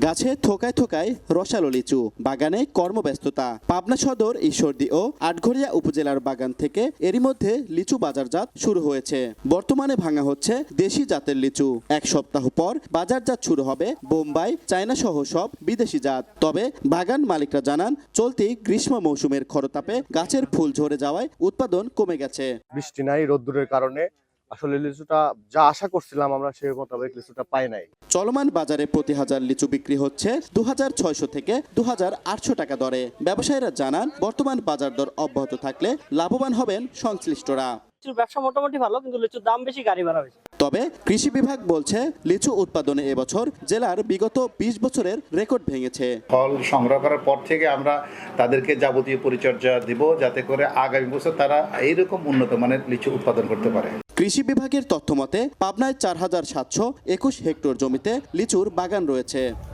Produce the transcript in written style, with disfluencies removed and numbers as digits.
গাছে থোকায় থোকায় রসালো লিচু, বাগানে কর্মব্যস্ততা। পাবনা সদর, ঈশ্বরদী ও আটঘরিয়া উপজেলার বাগান থেকে এরই মধ্যে লিচু বাজারজাত শুরু হয়েছে। বর্তমানে ভাঙা হচ্ছে দেশি জাতের লিচু। এক সপ্তাহ পর বাজারজাত শুরু হবে বোম্বাই, চায়না সহ সব বিদেশি জাত। তবে বাগান মালিকরা জানান, চলতি গ্রীষ্ম মৌসুমের খরতাপে গাছের ফুল ঝরে যাওয়ায় উৎপাদন কমে গেছে। বৃষ্টি নাই, রোদ্দুরের কারণে আসলে লিচুটা যা আশা করছিলাম আমরা সেই মোতাবেক লিচুটা পাই নাই। চলমান বাজারে প্রতি হাজার লিচু বিক্রি হচ্ছে 2600 থেকে 2800 টাকা দরে। ব্যবসায়ীরা জানান, বর্তমান বাজার দর অব্যাহত থাকলে লাভবান হবেন সংশ্লিষ্টরা। লিচুর ব্যবসা মোটামুটি ভালো, কিন্তু লিচুর দাম বেশি, গাড়ি ভাড়া বেশি। তবে কৃষি বিভাগ বলছে, লিচু উৎপাদনে এবছর জেলার বিগত 20 বছরের রেকর্ড ভেঙেছে। ফল সংগ্রহ করার পর থেকে আমরা তাদেরকে যাবতীয় পরিচর্যা দিব, যাতে করে আগামী বছর তারা এইরকম উন্নত মানের লিচু উৎপাদন করতে পারে। কৃষি বিভাগের তথ্য মতে পাবনায় 4721 হেক্টর জমিতে লিচুর বাগান রয়েছে।